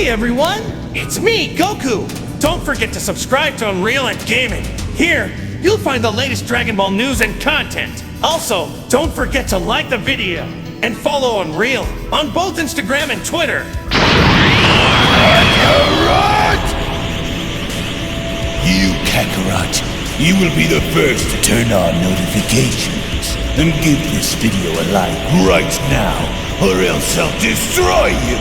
Hey everyone, it's me, Goku! Don't forget to subscribe to UnrealEntGaming. Here, you'll find the latest Dragon Ball news and content. Also, don't forget to like the video and follow Unreal on both Instagram and Twitter. Kakarot! You, Kakarot, you will be the first to turn on notifications. And give this video a like right now, or else I'll destroy you!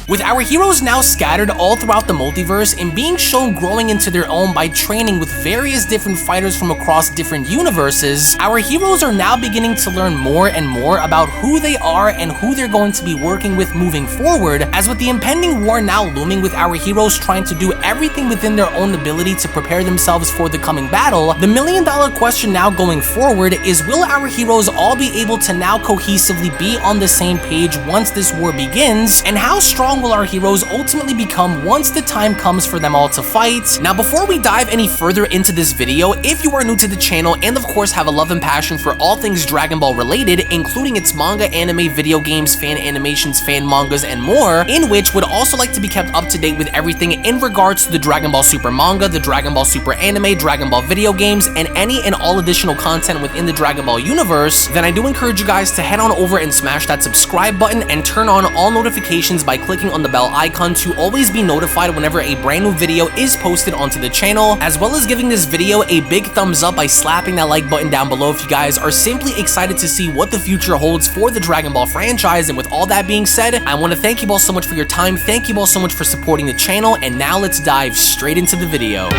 With our heroes now scattered all throughout the multiverse and being shown growing into their own by training with various different fighters from across different universes, our heroes are now beginning to learn more and more about who they are and who they're going to be working with moving forward, as with the impending war now looming with our heroes trying to do everything within their own ability to prepare themselves for the coming battle. The million-dollar question now going forward is, will our heroes all be able to now cohesively be on the same page once this war begins, and how strong will our heroes ultimately become once the time comes for them all to fight? Now, before we dive any further into this video, if you are new to the channel and of course have a love and passion for all things Dragon Ball related, including its manga, anime, video games, fan animations, fan mangas, and more, in which would also like to be kept up to date with everything in regards to the Dragon Ball Super manga, the Dragon Ball Super anime, Dragon Ball video games, and any and all additional content within the Dragon Ball universe, then I do encourage you guys to head on over and smash that subscribe button and turn on all notifications by clicking on the bell icon to always be notified whenever a brand new video is posted onto the channel, as well as giving this video a big thumbs up by slapping that like button down below if you guys are simply excited to see what the future holds for the Dragon Ball franchise. And with all that being said, I want to thank you all so much for your time, thank you all so much for supporting the channel, and now let's dive straight into the video.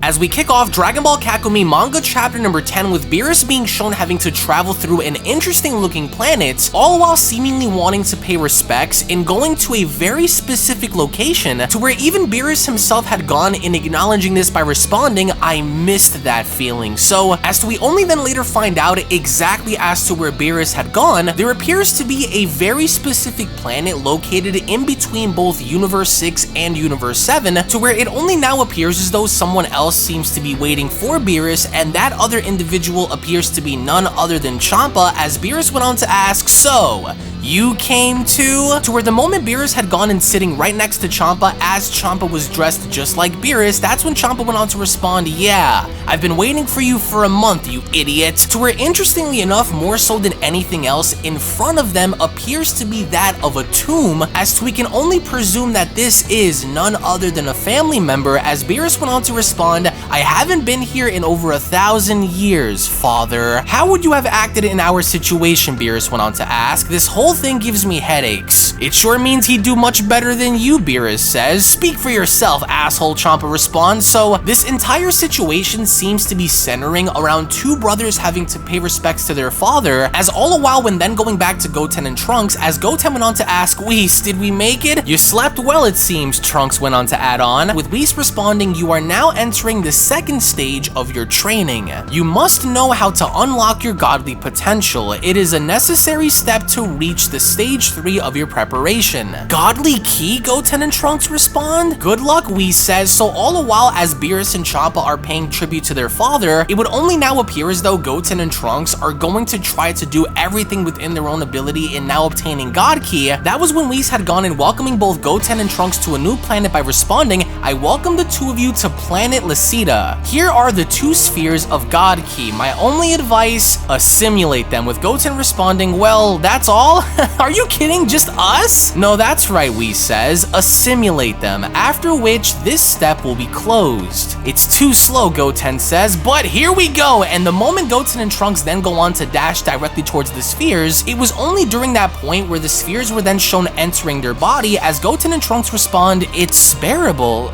As we kick off Dragon Ball Kakumei manga chapter number 10 with Beerus being shown having to travel through an interesting looking planet, all while seemingly wanting to pay respects and going to a very specific location to where even Beerus himself had gone, in acknowledging this by responding, "I missed that feeling." So, as we only then later find out exactly as to where Beerus had gone, there appears to be a very specific planet located in between both Universe 6 and Universe 7, to where it only now appears as though someone else seems to be waiting for Beerus, and that other individual appears to be none other than Champa, as Beerus went on to ask, "So, you came too?" To where the moment Beerus had gone and sitting right next to Champa, as Champa was dressed just like Beerus, that's when Champa went on to respond, "Yeah, I've been waiting for you for a month, you idiot." To where, interestingly enough, more so than anything else, in front of them appears to be that of a tomb, as to we can only presume that this is none other than a family member, as Beerus went on to respond, "I haven't been here in over 1,000 years, father." "How would you have acted in our situation?" Beerus went on to ask. "This whole thing gives me headaches." "It sure means he'd do much better than you," Beerus says. "Speak for yourself, asshole," Champa responds. So this entire situation seems to be centering around two brothers having to pay respects to their father, as all the while when then going back to Goten and Trunks, as Goten went on to ask, "Whis, did we make it?" "You slept well, it seems," Trunks went on to add on, with Whis responding, "You are now entering the second stage of your training. You must know how to unlock your godly potential. It is a necessary step to reach the stage 3 of your preparation." "Godly key?" Goten and Trunks respond. "Good luck," Whis says. So all the while as Beerus and Champa are paying tribute to their father, it would only now appear as though Goten and Trunks are going to try to do everything within their own ability in now obtaining God Key. That was when Whis had gone and welcoming both Goten and Trunks to a new planet by responding, "I welcome the two of you to planet Lasida. Vegeta. Here are the 2 spheres of God Ki. My only advice, assimilate them, with Goten responding, well, that's all? Are you kidding? Just us? No, that's right, Whis says, assimilate them, after which this step will be closed. It's too slow, Goten says, but here we go, and the moment Goten and Trunks then go on to dash directly towards the spheres, it was only during that point where the spheres were then shown entering their body as Goten and Trunks respond, it's bearable,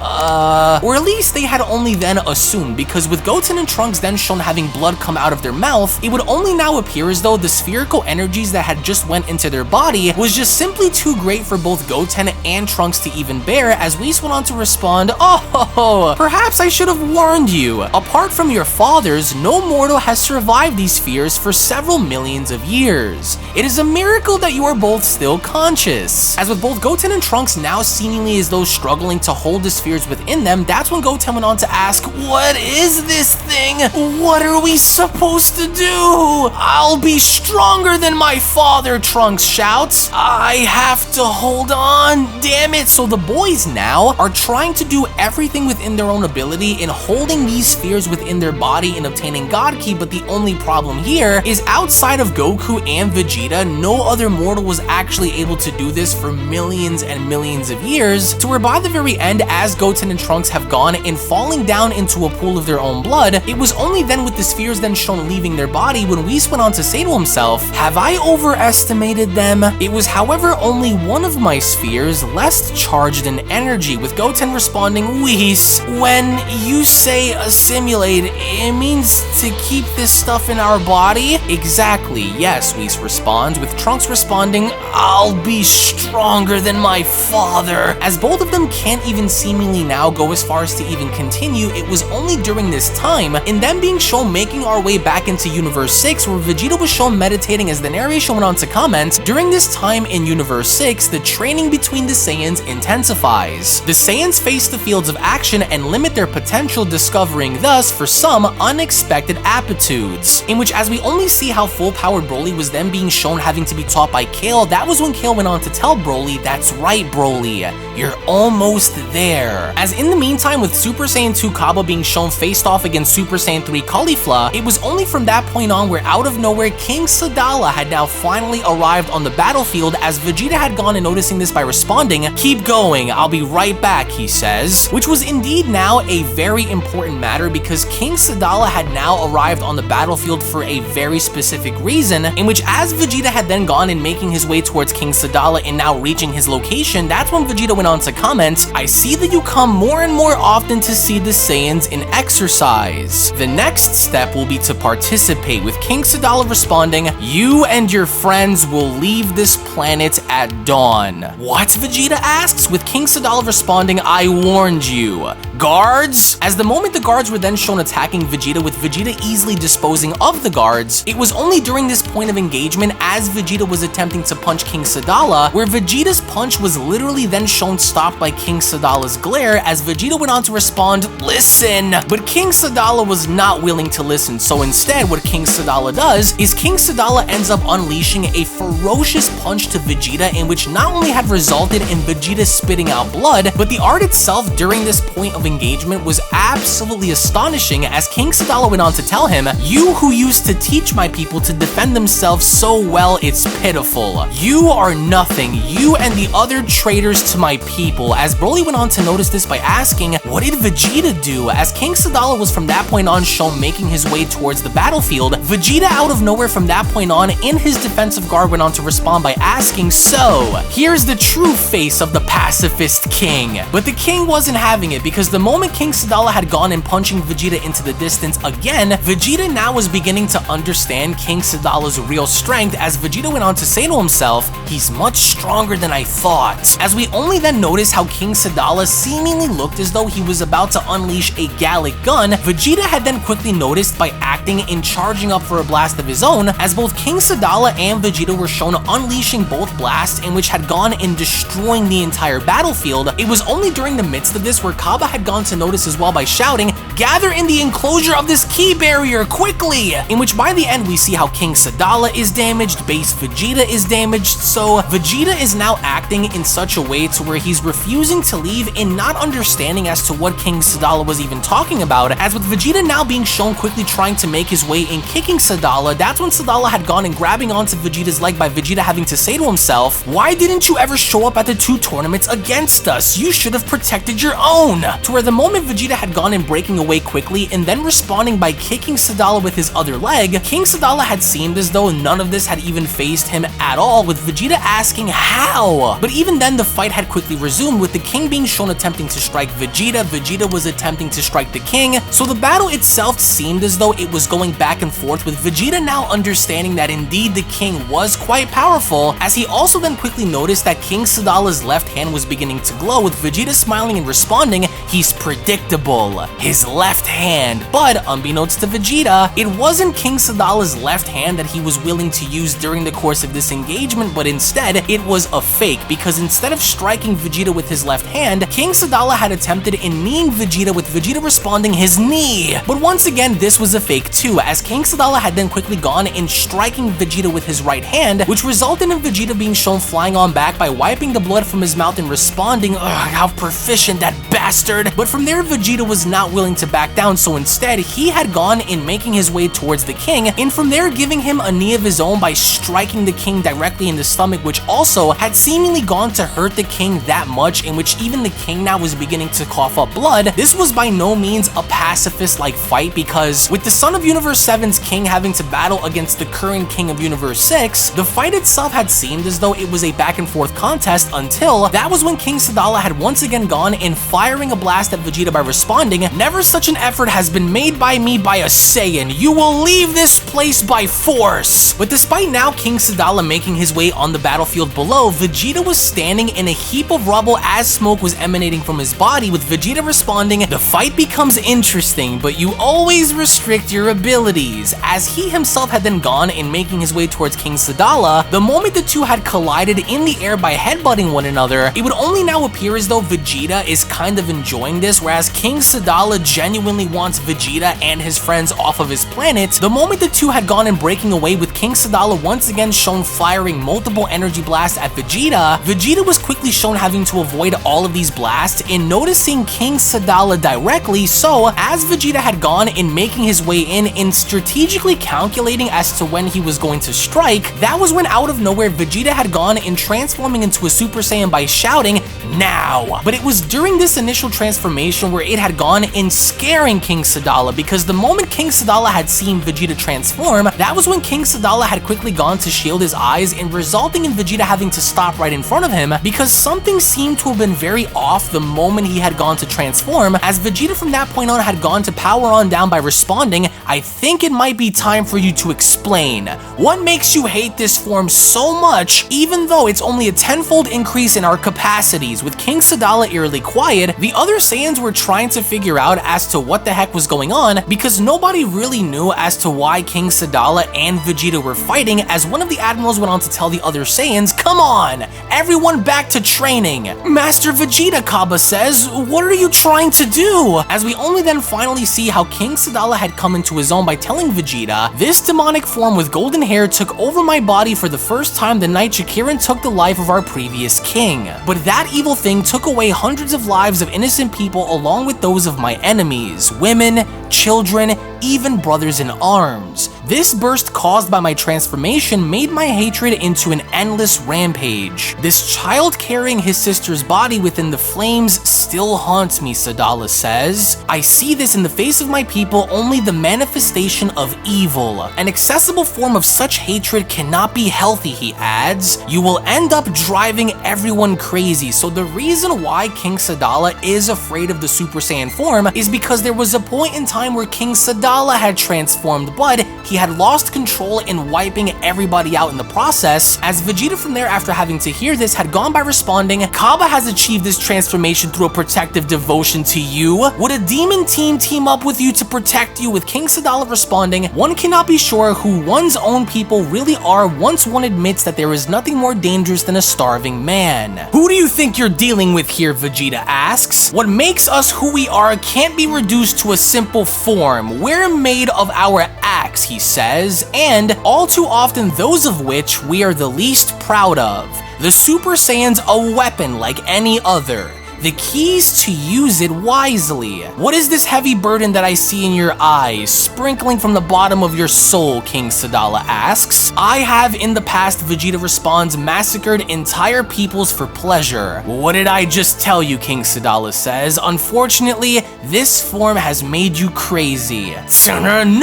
or at least they had only then assumed, because with Goten and Trunks then shown having blood come out of their mouth, it would only now appear as though the spherical energies that had just went into their body was just simply too great for both Goten and Trunks to even bear, as Whis went on to respond, oh, perhaps I should have warned you. Apart from your fathers, no mortal has survived these spheres for several millions of years. It is a miracle that you are both still conscious. As with both Goten and Trunks now seemingly as though struggling to hold the spheres within them, that's when Goten went on to ask, what is this thing? What are we supposed to do? I'll be stronger than my father, Trunks shouts. I have to hold on, damn it. So the boys now are trying to do everything within their own ability in holding these spheres within their body and obtaining God Ki, but the only problem here is outside of Goku and Vegeta, no other mortal was actually able to do this for millions and millions of years, to where by the very end, as Goten and Trunks have gone and falling down into a pool of their own blood, it was only then with the spheres then shown leaving their body when Whis went on to say to himself, have I overestimated them? It was however only one of my spheres less charged in energy, with Goten responding, Whis, when you say assimilate, it means to keep this stuff in our body? Exactly, yes, Whis responds, with Trunks responding, I'll be stronger than my father. As both of them can't even seemingly now go as far as to even continue, it was only during this time, in them being shown making our way back into Universe 6, where Vegeta was shown meditating, as the narration went on to comment, during this time in Universe 6, the training between the Saiyans intensifies. The Saiyans face the fields of action and limit their potential, discovering thus, for some, unexpected aptitudes, in which as we only see how full-powered Broly was then being shown having to be taught by Kale, that was when Kale went on to tell Broly, that's right Broly, you're almost there. As in the meantime, with Super Saiyan 2 Cabba being shown faced off against Super Saiyan 3 Caulifla, it was only from that point on where out of nowhere King Sadala had now finally arrived on the battlefield, as Vegeta had gone and noticing this by responding, keep going, I'll be right back, he says, which was indeed now a very important matter because King Sadala had now arrived on the battlefield for a very specific reason, in which as Vegeta had then gone and making his way towards King Sadala and now reaching his location, that's when Vegeta went on to comment, I see that you come more and more often to see the Saiyans in exercise. The next step will be to participate, with King Sadala responding, you and your friends will leave this planet at dawn. What? Vegeta asks, with King Sadala responding, I warned you. Guards? As the moment the guards were then shown attacking Vegeta, with Vegeta easily disposing of the guards, it was only during this point of engagement as Vegeta was attempting to punch King Sadala, where Vegeta's punch was literally then shown stopped by King Sadala's glare, as Vegeta went on to respond, listen! But King Sadala was not willing to listen, so instead what King Sadala does is King Sadala ends up unleashing a ferocious punch to Vegeta, in which not only had resulted in Vegeta spitting out blood, but the art itself during this point of engagement was absolutely astonishing, as King Sadala went on to tell him, you who used to teach my people to defend themselves so well, it's pitiful. You are nothing, you and the other traitors to my people, as Broly went on to notice this by asking, what did Vegeta do? As King Sadala was from that point on shown making his way towards the battlefield, Vegeta out of nowhere from that point on in his defensive guard went on to respond by asking, so, here's the true face of the pacifist king. But the king wasn't having it, because the moment King Sadala had gone and punching Vegeta into the distance again, Vegeta now was beginning to understand King Sadala's real strength, as Vegeta went on to say to himself, he's much stronger than I thought. As we only then notice how King Sadala seemingly looked as though he was about to unleash a Gallic gun, Vegeta had then quickly noticed by acting and charging up for a blast of his own, as both King Sadala and Vegeta were shown unleashing both blasts, in which had gone and destroying the entire battlefield. It was only during the midst of this where Cabba had had gone to notice as well by shouting, "Gather in the enclosure of this key barrier, quickly!" In which by the end we see how King Sadala is damaged, base Vegeta is damaged, so Vegeta is now acting in such a way to where he's refusing to leave and not understanding as to what King Sadala was even talking about, as with Vegeta now being shown quickly trying to make his way in kicking Sadala, that's when Sadala had gone and grabbing onto Vegeta's leg by Vegeta having to say to himself, "Why didn't you ever show up at the 2 tournaments against us? You should have protected your own." To where the moment Vegeta had gone and breaking away quickly and then responding by kicking Sadala with his other leg, King Sadala had seemed as though none of this had even fazed him at all, with Vegeta asking how. But even then the fight had quickly resumed, with the king being shown attempting to strike Vegeta, Vegeta was attempting to strike the king, so the battle itself seemed as though it was going back and forth, with Vegeta now understanding that indeed the king was quite powerful, as he also then quickly noticed that King Sadala's left hand was beginning to glow, with Vegeta smiling and responding, "He's predictable, his left hand." But unbeknownst to Vegeta, it wasn't King Sadala's left hand that he was willing to use during the course of this engagement, but instead it was a fake, because instead of striking Vegeta with his left hand, King Sadala had attempted in kneeing Vegeta, with Vegeta responding his knee. But once again this was a fake too, as King Sadala had then quickly gone in striking Vegeta with his right hand, which resulted in Vegeta being shown flying on back by wiping the blood from his mouth and responding, "Ugh, how proficient, that bastard." But from there Vegeta was not willing to back down, so instead he had gone in making his way towards the king, and from there giving him a knee of his own by striking the king directly in the stomach, which also had seemingly gone to hurt the king that much, in which even the king now was beginning to cough up blood. This was by no means a pacifist-like fight, because with the Son of Universe 7's king having to battle against the current king of Universe 6, the fight itself had seemed as though it was a back and forth contest, until that was when King Sadala had once again gone in firing a blast at Vegeta by responding, "Never such an effort has been made by me by a Saiyan. You will leave this place by force." But despite now King Sadala making his way on the battlefield below, Vegeta was standing in a heap of rubble as smoke was emanating from his body, with Vegeta responding, "The fight becomes interesting, but you always restrict your abilities." As he himself had then gone in making his way towards King Sadala, the moment the two had collided in the air by headbutting one another, it would only now appear as though Vegeta is kind of enjoying this, whereas King Sadala genuinely wants Vegeta and his friends off of his planet. The moment the two had gone and breaking away, with King Sadala once again shown firing multiple energy blasts at Vegeta, Vegeta was quickly shown having to avoid all of these blasts and noticing King Sadala directly, so as Vegeta had gone in making his way in and strategically calculating as to when he was going to strike, that was when out of nowhere Vegeta had gone in transforming into a Super Saiyan by shouting, "Now!" But it was during this initial transformation where it had gone in scaring King Sadala, because the moment King Sadala had seen Vegeta transform, that was when King Sadala had quickly gone to shield his eyes, and resulting in Vegeta having to stop right in front of him, because something seemed to have been very off the moment he had gone to transform, as Vegeta from that point on had gone to power on down by responding, "I think it might be time for you to explain. What makes you hate this form so much, even though it's only a 10-fold increase in our capacities?" With King Sadala eerily quiet, the other Saiyans were trying to figure out as to what the heck was going on, because nobody really knew as to why King Sadala and Vegeta were fighting, as one of the admirals went on to tell the other Saiyans, "Come on, everyone back to training." "Master Vegeta," Kaba says, "what are you trying to do?" As we only then finally see how King Sadala had come into his own by telling Vegeta, "This demonic form with golden hair took over my body for the first time the night Shakiran took the life of our previous king. But that evil thing took away hundreds of lives of innocent people along with those of my enemies, women, children, even brothers in arms. This burst caused by my transformation made my hatred into an endless rampage. This child carrying his sister's body within the flames still haunts me," Sadala says. "I see this in the face of my people, only the manifestation of evil. An accessible form of such hatred cannot be healthy," he adds. "You will end up driving everyone crazy." So the reason why King Sadala is afraid of the Super Saiyan form is because there was a point in time where King Sadala Sadala had transformed, but he had lost control in wiping everybody out in the process, as Vegeta from there, after having to hear this, had gone by responding, "Kaba has achieved this transformation through a protective devotion to you. Would a demon team up with you to protect you?" With King Sadala responding, "One cannot be sure who one's own people really are once one admits that there is nothing more dangerous than a starving man." "Who do you think you're dealing with here?" Vegeta asks. "What makes us who we are can't be reduced to a simple form. We're made of our acts," he says, "and all too often those of which we are the least proud of. The Super Saiyan's a weapon like any other. The key is to use it wisely. What is this heavy burden that I see in your eyes, sprinkling from the bottom of your soul?" King Sadala asks. "I have in the past," Vegeta responds, "massacred entire peoples for pleasure." "What did I just tell you?" King Sadala says. "Unfortunately, this form has made you crazy."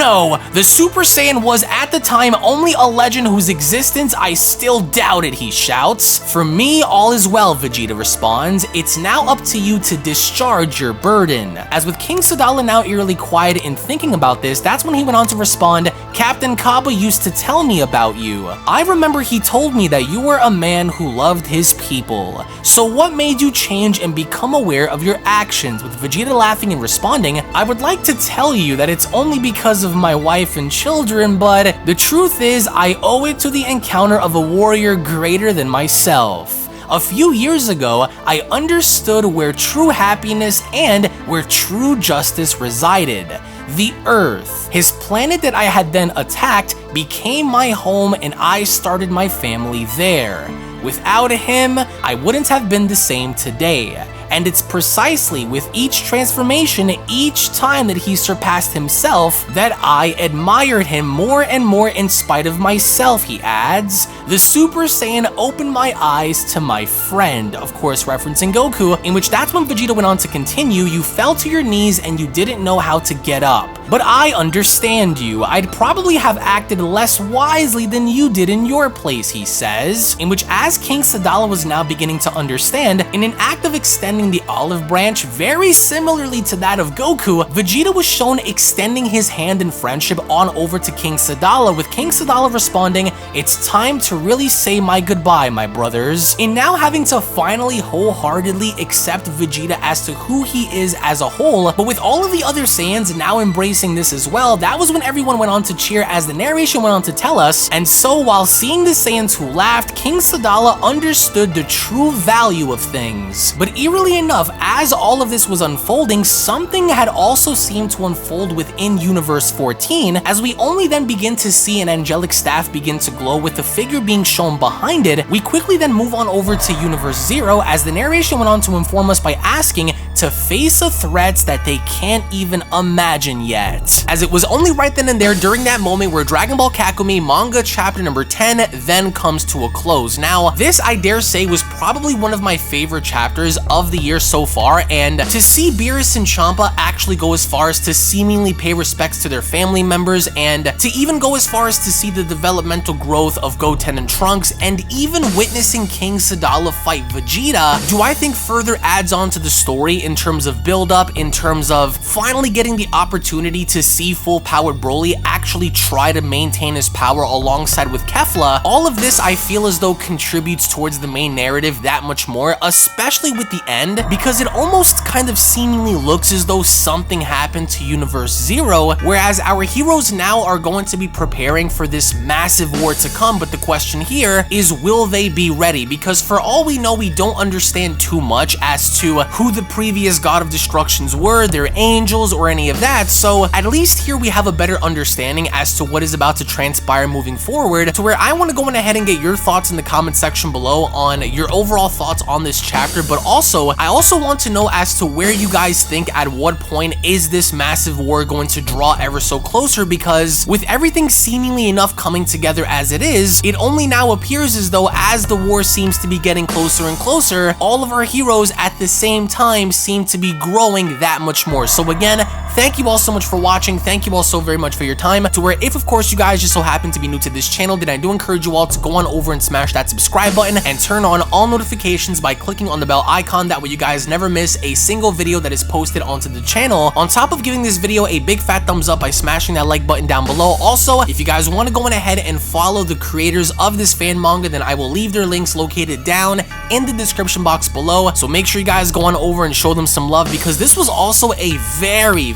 "No, the Super Saiyan was at the time only a legend whose existence I still doubted," he shouts. "For me, all is well," Vegeta responds. "It's now up to you to discharge your burden." As with King Sadala now eerily quiet in thinking about this, that's when he went on to respond, "Captain Kaba used to tell me about you. I remember he told me that you were a man who loved his people. So what made you change and become aware of your actions?" With Vegeta laughing and responding, "I would like to tell you that it's only because of my wife and children, but the truth is I owe it to the encounter of a warrior greater than myself. A few years ago, I understood where true happiness and where true justice resided. The Earth. His planet that I had then attacked became my home and I started my family there. Without him, I wouldn't have been the same today. And it's precisely with each transformation, each time that he surpassed himself, that I admired him more and more in spite of myself," he adds. "The Super Saiyan opened my eyes to my friend," of course referencing Goku, in which that's when Vegeta went on to continue, "You fell to your knees and you didn't know how to get up. But I understand you. I'd probably have acted less wisely than you did in your place," he says, in which as King Sadala was now beginning to understand, in an act of extending the olive branch very similarly to that of Goku, Vegeta was shown extending his hand in friendship on over to King Sadala, with King Sadala responding, "It's time to really say my goodbye, my brothers." In now having to finally wholeheartedly accept Vegeta as to who he is as a whole, but with all of the other Saiyans now embracing this as well, that was when everyone went on to cheer as the narration went on to tell us, and so while seeing the Saiyans who laughed, King Sadala understood the true value of things. But eerily enough, as all of this was unfolding, something had also seemed to unfold within Universe 14, as we only then begin to see an angelic staff begin to glow with the figure being shown behind it. We quickly then move on over to Universe 0, as the narration went on to inform us by asking to face a threat that they can't even imagine yet. As it was only right then and there during that moment where Dragon Ball Kakumei Manga chapter number 10 then comes to a close. Now, this I dare say was probably one of my favorite chapters of the year so far, and to see Beerus and Champa actually go as far as to seemingly pay respects to their family members, and to even go as far as to see the developmental growth of Goten and Trunks, and even witnessing King Sadala fight Vegeta, do I think further adds on to the story in terms of build-up, in terms of finally getting the opportunity to see full-powered Broly actually try to maintain his power alongside with Kefla. All of this I feel as though contributes towards the main narrative that much more, especially with the end, because it almost kind of seemingly looks as though something happened to Universe 0, whereas our heroes now are going to be preparing for this massive war to come, but the question here is, will they be ready? Because for all we know, we don't understand too much as to who the previous God of Destructions were, their angels, or any of that, so at least here we have a better understanding as to what is about to transpire moving forward, to where I want to go ahead and get your thoughts in the comment section below on your overall thoughts on this chapter, but also, I also want to know as to where you guys think at what point is this massive war going to draw ever so closer, because with everything seemingly enough coming together as it is, it only now appears as though as the war seems to be getting closer and closer, all of our heroes at the same time team to be growing that much more. So again, thank you all so much for watching. Thank you all so very much for your time. To where if of course you guys just so happen to be new to this channel, then I do encourage you all to go on over and smash that subscribe button and turn on all notifications by clicking on the bell icon. That way you guys never miss a single video that is posted onto the channel. On top of giving this video a big fat thumbs up by smashing that like button down below. Also, if you guys want to go on ahead and follow the creators of this fan manga, then I will leave their links located down in the description box below. So make sure you guys go on over and show them some love, because this was also a very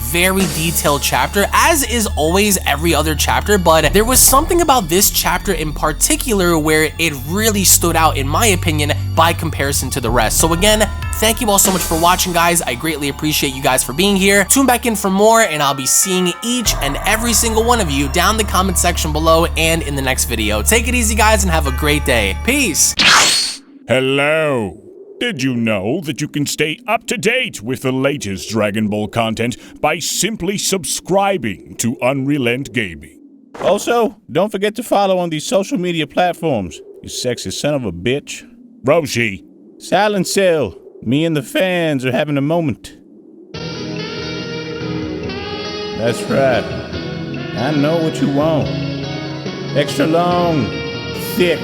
detailed chapter, as is always every other chapter, but there was something about this chapter in particular where it really stood out in my opinion by comparison to the rest. So again, thank you all so much for watching, guys. I greatly appreciate you guys for being here. Tune back in for more, and I'll be seeing each and every single one of you down in the comment section below and in the next video. Take it easy, guys, and have a great day. Peace. Hello. Did you know that you can stay up to date with the latest Dragon Ball content by simply subscribing to UnrealEntGaming? Also, don't forget to follow on these social media platforms, you sexy son of a bitch. Roshi. Silent Cell, me and the fans are having a moment. That's right. I know what you want. Extra long, thick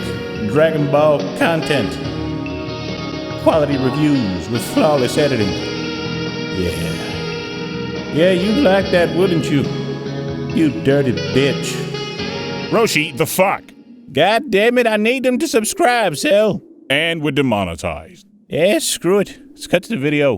Dragon Ball content. Quality reviews with flawless editing. Yeah, you like that, wouldn't you? You dirty bitch. Roshi, the fuck? God damn it, I need them to subscribe, Cell. And we're demonetized. Yeah, screw it. Let's cut to the video.